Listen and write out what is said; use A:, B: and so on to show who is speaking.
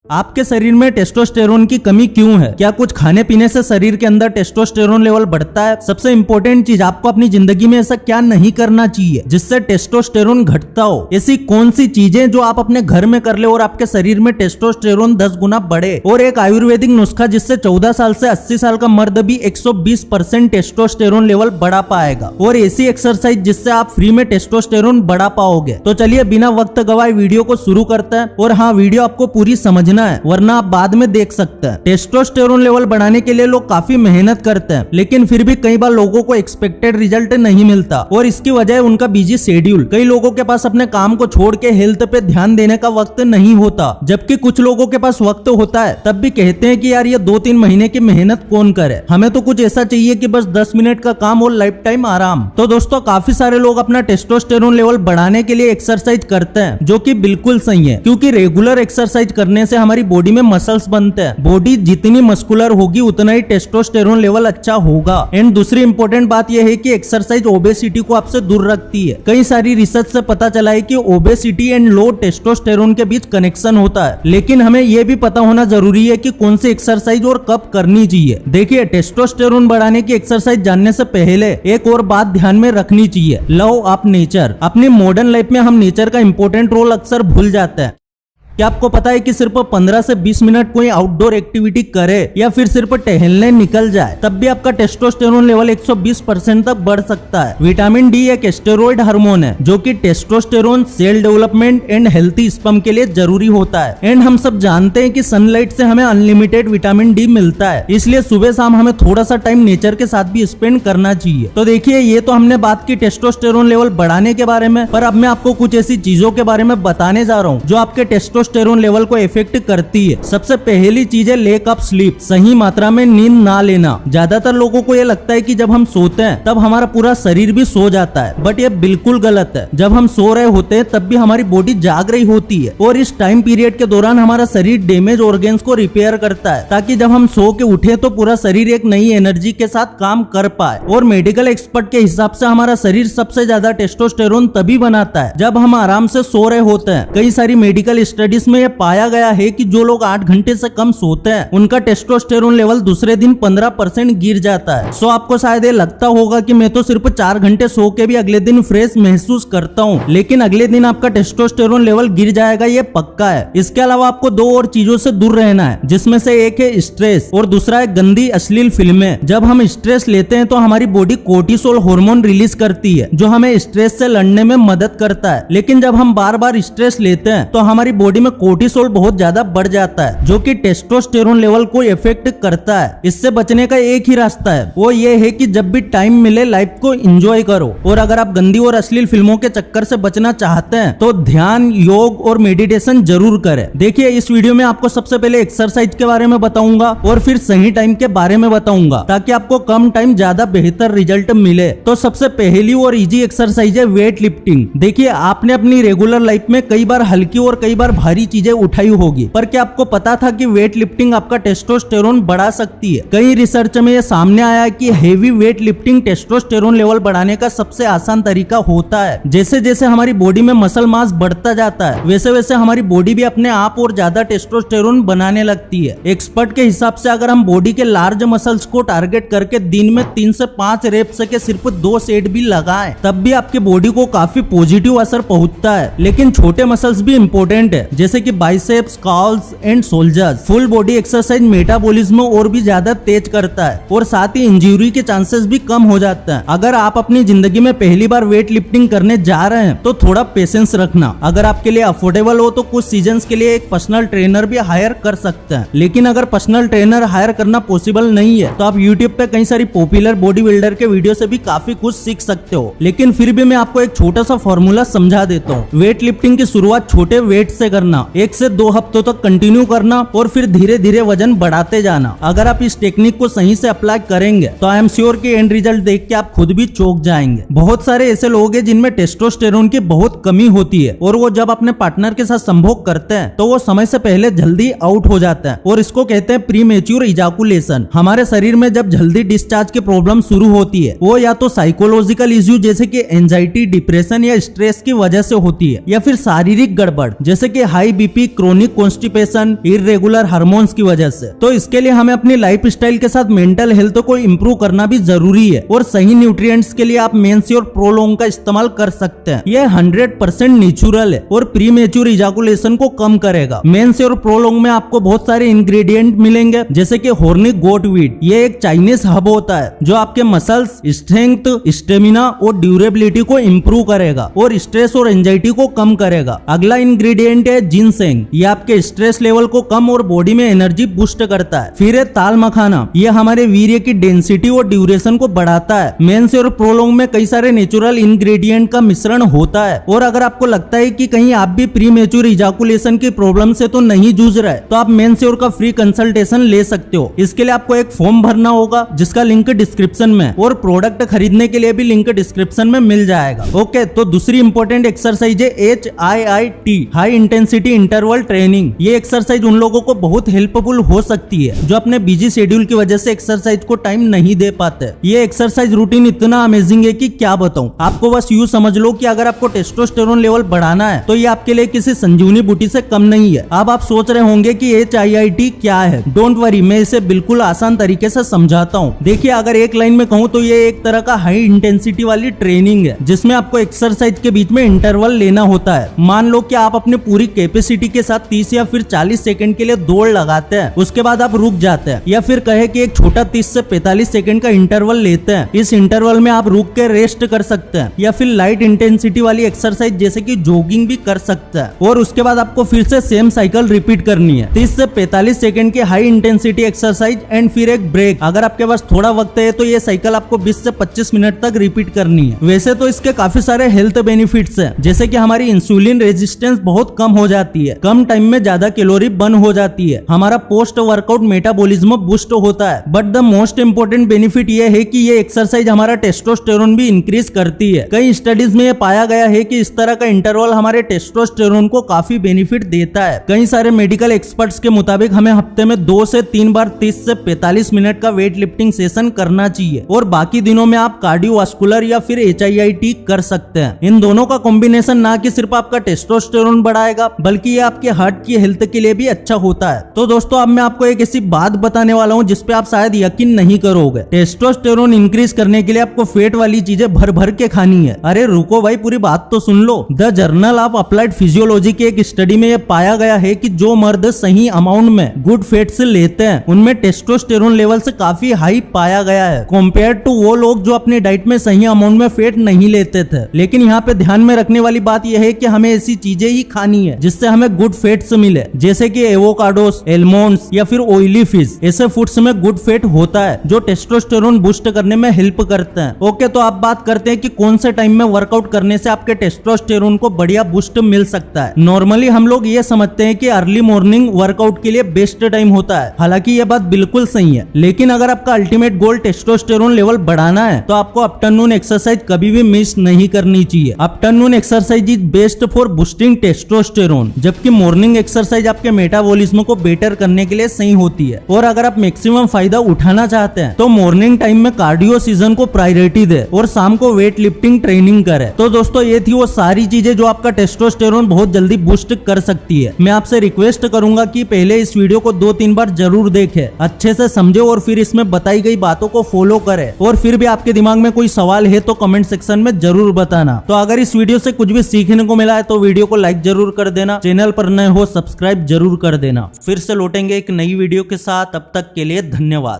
A: आपके शरीर में टेस्टोस्टेरोन की कमी क्यों है? क्या कुछ खाने पीने से शरीर के अंदर टेस्टोस्टेरोन लेवल बढ़ता है? सबसे इम्पोर्टेंट चीज, आपको अपनी जिंदगी में ऐसा क्या नहीं करना चाहिए जिससे टेस्टोस्टेरोन घटता हो? ऐसी कौन सी चीजें जो आप अपने घर में कर ले और आपके शरीर में टेस्टोस्टेरोन 10 गुना बढ़े? और एक आयुर्वेदिक नुस्खा जिससे 14 साल से 80 साल का मर्द भी 120% टेस्टोस्टेरोन लेवल बढ़ा पाएगा, और ऐसी एक्सरसाइज जिससे आप फ्री में टेस्टोस्टेरोन बढ़ा पाओगे। तो चलिए बिना वक्त गवाए वीडियो को शुरू करते हैं। और हाँ, वीडियो आपको पूरी समझना है, वरना आप बाद में देख सकते हैं। टेस्टोस्टेरोन लेवल बढ़ाने के लिए लोग काफी मेहनत करते हैं, लेकिन फिर भी कई बार लोगों को एक्सपेक्टेड रिजल्ट नहीं मिलता, और इसकी वजह है उनका बिजी शेड्यूल। कई लोगों के पास अपने काम को छोड़ के हेल्थ पे ध्यान देने का वक्त नहीं होता, जबकि कुछ लोगों के पास वक्त होता है, तब भी कहते हैं कि यार ये 2-3 महीने की मेहनत कौन करे, हमें तो कुछ ऐसा चाहिए कि बस 10 मिनट का काम और लाइफ टाइम आराम। तो दोस्तों, काफी सारे लोग अपना टेस्टोस्टेरोन लेवल बढ़ाने के लिए एक्सरसाइज करते हैं, जो कि बिल्कुल सही है, क्योंकि रेगुलर एक्सरसाइज करने से हमारी बॉडी में मसल्स बनते हैं। बॉडी जितनी मस्कुलर होगी उतना ही टेस्टोस्टेरोन लेवल अच्छा होगा। एंड दूसरी इंपॉर्टेंट बात यह है कि एक्सरसाइज ओबेसिटी को आपसे दूर रखती है। कई सारी रिसर्च से पता चला है कि ओबेसिटी एंड लो टेस्टोस्टेरोन के बीच कनेक्शन होता है, लेकिन हमें यह भी पता होना जरूरी है कि कौन सी एक्सरसाइज और कब करनी चाहिए। देखिए, टेस्टोस्टेरोन बढ़ाने की एक्सरसाइज जानने से पहले एक और बात ध्यान में रखनी चाहिए, लव ऑफ नेचर। अपनी मॉडर्न लाइफ में हम नेचर का इंपॉर्टेंट रोल अक्सर भूल जाते हैं। क्या आपको पता है कि सिर्फ 15 से 20 मिनट कोई आउटडोर एक्टिविटी करे या फिर सिर्फ टहलने निकल जाए, तब भी आपका टेस्टोस्टेरोन लेवल 120% तक बढ़ सकता है। विटामिन डी एक स्टेरॉइड हार्मोन है जो कि testosterone, cell development and healthy sperm के लिए जरूरी होता है। एंड हम सब जानते हैं कि सनलाइट से हमें अनलिमिटेड विटामिन डी मिलता है, इसलिए सुबह शाम हमें थोड़ा सा टाइम नेचर के साथ भी स्पेंड करना चाहिए। तो देखिए, ये तो हमने बात की टेस्टोस्टेरोन लेवल बढ़ाने के बारे में, पर अब मैं आपको कुछ ऐसी चीजों के बारे में बताने जा रहा हूँ जो आपके टेस्टोस्टेरोन लेवल को इफेक्ट करती है। सबसे पहली चीज है लेक ऑफ स्लीप, सही मात्रा में नींद ना लेना। ज्यादातर लोगों को ये लगता है कि जब हम सोते हैं तब हमारा पूरा शरीर भी सो जाता है, बट ये बिल्कुल गलत है। जब हम सो रहे होते हैं तब भी हमारी बॉडी जाग रही होती है, और इस टाइम पीरियड के दौरान हमारा शरीर डैमेज ऑर्गन्स को रिपेयर करता है, ताकि जब हम सो के उठे तो पूरा शरीर एक नई एनर्जी के साथ काम कर पाए। और मेडिकल एक्सपर्ट के हिसाब से हमारा शरीर सबसे ज्यादा टेस्टोस्टेरोन तभी बनाता है जब हम आराम से सो रहे होते हैं। कई सारी मेडिकल स्टडीज में पाया गया है कि जो लोग 8 घंटे से कम सोते हैं उनका टेस्टोस्टेरोन लेवल दूसरे दिन 15% गिर जाता है। सो आपको शायद ये लगता होगा कि मैं तो सिर्फ 4 घंटे सो के भी अगले दिन फ्रेश महसूस करता हूँ, लेकिन अगले दिन आपका टेस्टोस्टेरोन लेवल गिर जाएगा, ये पक्का है। इसके अलावा आपको 2 और चीजों से दूर रहना है, जिसमें से एक है स्ट्रेस और दूसरा है गंदी अश्लील फिल्में। जब हम स्ट्रेस लेते हैं तो हमारी बॉडी कोर्टिसोल हार्मोन रिलीज करती है, जो हमें स्ट्रेस से लड़ने में मदद करता है। लेकिन जब हम बार बार स्ट्रेस लेते हैं तो हमारी बॉडी में कोर्टिसोल बहुत ज्यादा बढ़ जाता है, जो कि टेस्टोस्टेरोन लेवल को इफेक्ट करता है। इससे बचने का एक ही रास्ता है, वो ये है कि जब भी टाइम मिले लाइफ को एंजॉय करो। और अगर आप गंदी और अश्लील फिल्मों के चक्कर से बचना चाहते हैं तो ध्यान, योग और मेडिटेशन जरूर करें। देखिए, इस वीडियो में आपको सबसे पहले एक्सरसाइज के बारे में बताऊंगा और फिर सही टाइम के बारे में बताऊंगा, ताकि आपको कम टाइम ज्यादा बेहतर रिजल्ट मिले। तो सबसे पहली और इजी एक्सरसाइज है वेट लिफ्टिंग। देखिए, आपने अपनी रेगुलर लाइफ में कई बार हल्की और कई बार भारी चीजें उठाई होगी, पर क्या आपको पता था कि वेट लिफ्टिंग आपका टेस्टोस्टेरोन बढ़ा सकती है? कई रिसर्च में यह सामने आया है कि heavy weight lifting testosterone level बढ़ाने का सबसे आसान तरीका होता है। जैसे जैसे हमारी बॉडी में मसल मास बढ़ता जाता है, वैसे वैसे हमारी बॉडी भी अपने आप और ज्यादा टेस्टोस्टेरोन बनाने लगती है। एक्सपर्ट के हिसाब से अगर हम बॉडी के लार्ज मसल्स को टारगेट करके दिन में 3 से 5 रेप्स के सिर्फ 2 सेट भी लगाएं, तब भी आपकी बॉडी को काफी पॉजिटिव असर पहुंचता है। लेकिन छोटे मसल्स भी इंपॉर्टेंट है, जैसे कि biceps, calls and shoulders. Full body exercise metabolism और भी ज्यादा तेज करता है, और साथ ही इंजरी के चांसेस भी कम हो जाते हैं। अगर आप अपनी जिंदगी में पहली बार वेट लिफ्टिंग करने जा रहे हैं तो थोड़ा पेशेंस रखना। अगर आपके लिए अफोर्डेबल हो तो कुछ सीजन्स के लिए एक पर्सनल ट्रेनर भी हायर कर सकते हैं, लेकिन अगर पर्सनल ट्रेनर हायर करना पॉसिबल नहीं है तो आप यूट्यूब पे कई सारी पॉपुलर बॉडी बिल्डर के वीडियो से भी काफी कुछ सीख सकते हो। लेकिन फिर भी मैं आपको एक छोटा सा फॉर्मूला समझा देता हूँ। वेट लिफ्टिंग की शुरुआत छोटे वेट से करना, 1 से 2 हफ्तों तक कंटिन्यू करना और फिर धीरे धीरे वजन बढ़ाते जाना। अगर आप इस टेक्निक को सही से अप्लाई करेंगे तो आई एम श्योर कि एंड रिजल्ट देख के आप खुद भी चौंक जाएंगे। बहुत सारे ऐसे लोग हैं जिनमें टेस्टोस्टेरोन की बहुत कमी होती है, और वो जब अपने पार्टनर के साथ संभोग करते हैं तो वो समय से पहले जल्दी आउट हो जाते हैं, और इसको कहते हैं प्रीमेच्योर इजाकुलेशन। हमारे शरीर में जब जल्दी डिस्चार्ज की प्रॉब्लम शुरू होती है, वो या तो साइकोलॉजिकल इश्यू जैसे कि एंजाइटी, डिप्रेशन या स्ट्रेस की वजह से होती है, या फिर शारीरिक गड़बड़ जैसे कि high BP, chronic constipation, irregular hormones की वजह से। तो इसके लिए हमें अपनी लाइफ स्टाइल के साथ मेंटल हेल्थ को इम्प्रूव करना भी जरूरी है और सही न्यूट्रिएंट्स के लिए आप मेंस्योर प्रोलोंग का इस्तेमाल कर सकते हैं। यह 100% नेचुरल है और प्रीमेच्योर इजाकुलेशन को कम करेगा। मेंस्योर प्रोलोंग में आपको बहुत सारे इंग्रेडिएंट मिलेंगे जैसे कि हॉर्निक गोट वीट, ये एक चाइनीज हब होता है जो आपके मसल्स, स्ट्रेंथ, स्टेमिना और ड्यूरेबिलिटी को इम्प्रूव करेगा और स्ट्रेस और एंजाइटी को कम करेगा। अगला इंग्रेडिएंट है जिनसेंग, ये आपके स्ट्रेस लेवल को कम और बॉडी में एनर्जी बूस्ट करता है। फिर है ताल मखाना, ये हमारे वीर्य की डेंसिटी और ड्यूरेशन को बढ़ाता है। मेंस्योर प्रोलोंग में कई सारे नेचुरल इंग्रेडिएंट का मिश्रण होता है और अगर आपको लगता है कि कहीं आप भी प्रीमेच्योर इजाकुलेशन की प्रॉब्लम से तो नहीं जूझ रहे तो आप मेंस्योर का फ्री कंसल्टेशन ले सकते हो। इसके लिए आपको एक फॉर्म भरना होगा जिसका लिंक डिस्क्रिप्शन में, और प्रोडक्ट खरीदने के लिए भी लिंक डिस्क्रिप्शन में मिल जाएगा। ओके, तो दूसरी इंपॉर्टेंट एक्सरसाइज है HIIT, high intensity interval training. ये एक्सरसाइज उन लोगों को बहुत हेल्पफुल हो सकती है जो अपने बिजी शेड्यूल की वजह से एक्सरसाइज को टाइम नहीं दे पाते। ये एक्सरसाइज रूटीन इतना अमेजिंग है कि क्या बताऊं आपको। बस यूं समझ लो कि अगर आपको टेस्टोस्टेरोन लेवल बढ़ाना है तो ये आपके लिए किसी संजीवनी बूटी से कम नहीं है। अब आप सोच रहे होंगे कि HIIT क्या है। डोंट वरी, मैं इसे बिल्कुल आसान तरीके से समझाता हूँ। देखिए, अगर एक लाइन में कहूँ तो ये एक तरह का हाई इंटेंसिटी वाली ट्रेनिंग है जिसमें आपको एक्सरसाइज के बीच में इंटरवल लेना होता है। मान लो कि आप अपनी पूरी कैपेसिटी के साथ 30 या फिर 40 सेकंड के लिए दौड़ लगाते हैं, उसके बाद आप रुक जाते हैं, या फिर कहे कि एक छोटा 30 से 45 सेकंड का इंटरवल लेते हैं। इस इंटरवल में आप रुक के रेस्ट कर सकते हैं या फिर लाइट इंटेंसिटी वाली एक्सरसाइज जैसे कि जॉगिंग भी कर सकते हैं, और उसके बाद आपको फिर से सेम साइकिल रिपीट करनी है। 30 से 45 सेकंड की हाई इंटेंसिटी एक्सरसाइज एंड फिर एक ब्रेक। अगर आपके पास थोड़ा वक्त है तो ये साइकिल आपको 20 से 25 मिनट तक रिपीट करनी है। वैसे तो इसके काफी सारे हेल्थ बेनिफिट्स हैं, जैसे कि हमारी इंसुलिन रेजिस्टेंस बहुत कम हो जाती है, कम टाइम में ज्यादा कैलोरी बर्न हो जाती है, हमारा पोस्ट वर्कआउट मेटाबॉलिज्म बूस्ट होता है। But the most important benefit ये है कि ये एक्सरसाइज हमारा टेस्टोस्टेरोन भी इंक्रीज करती है। कई स्टडीज में ये पाया गया है कि इस तरह का इंटरवल हमारे टेस्टोस्टेरोन को काफी बेनिफिट देता है। कई सारे मेडिकल एक्सपर्ट्स के मुताबिक हमें हफ्ते में 2 से 3 बार 30 से 45 मिनट का वेट लिफ्टिंग सेशन करना चाहिए, और बाकी दिनों में आप कार्डियोवास्कुलर या फिर HIIT कर सकते हैं। इन दोनों का कॉम्बिनेशन ना कि सिर्फ आपका टेस्टोस्टेरोन बढ़ाएगा बल्कि ये आपके हार्ट की हेल्थ के लिए भी अच्छा होता है। तो दोस्तों, अब मैं आपको एक ऐसी बात बताने वाला हूँ जिसपे आप शायद यकीन नहीं करोगे। टेस्टोस्टेरोन इंक्रीज करने के लिए आपको फैट वाली चीजें भर भर के खानी है। अरे रुको भाई, पूरी बात तो सुन लो। The journal of applied physiology की एक स्टडी में यह पाया गया है कि जो मर्द सही अमाउंट में गुड फैट्स लेते हैं उनमें टेस्टोस्टेरोन लेवल से काफी हाई पाया गया है कंपेयर टू वो लोग जो अपनी डाइट में सही अमाउंट में फैट नहीं लेते थे। लेकिन यहाँ पे ध्यान में रखने वाली बात यह है कि हमें ऐसी चीजें ही खानी है जिससे हमें गुड फैट्स मिले, जैसे कि एवोकाडोस, एलमोंड्स या फिर ऑयली फिश। ऐसे फूड्स में गुड फैट होता है जो टेस्टोस्टेरोन बूस्ट करने में हेल्प करते हैं। ओके, तो अब बात करते हैं कि कौन से टाइम में वर्कआउट करने से आपके टेस्टोस्टेरोन को बढ़िया बूस्ट मिल सकता है। नॉर्मली हम लोग ये समझते हैं कि अर्ली मॉर्निंग वर्कआउट के लिए बेस्ट टाइम होता है। हालांकि ये बात बिल्कुल सही है, लेकिन अगर आपका अल्टीमेट गोल टेस्टोस्टेरोन लेवल बढ़ाना है तो आपको आफ्टरनून एक्सरसाइज कभी भी मिस नहीं करनी चाहिए। Afternoon exercise is best for boosting testosterone, जबकि मॉर्निंग एक्सरसाइज आपके मेटाबॉलिज्म को बेटर करने के लिए सही होती है। और अगर आप मैक्सिमम फायदा उठाना चाहते हैं तो मॉर्निंग टाइम में कार्डियो सीजन को प्रायोरिटी दे और शाम को वेट लिफ्टिंग ट्रेनिंग करे। तो दोस्तों, ये थी वो सारी चीजें जो आपका टेस्टोस्टेरोन बहुत जल्दी बूस्ट कर सकती है। मैं आपसे रिक्वेस्ट करूंगा कि पहले इस वीडियो को 2-3 बार जरूर देखें, अच्छे से समझे और फिर इसमें बताई गई बातों को फॉलो करें। और फिर भी आपके दिमाग में कोई सवाल है तो कमेंट सेक्शन में जरूर बताना। तो अगर इस वीडियो से कुछ भी सीखने को मिला है तो वीडियो को लाइक जरूर कर देना, चैनल पर नए हो सब्सक्राइब जरूर कर देना। फिर से लौटेंगे एक नई वीडियो के साथ, तब तक के लिए धन्यवाद।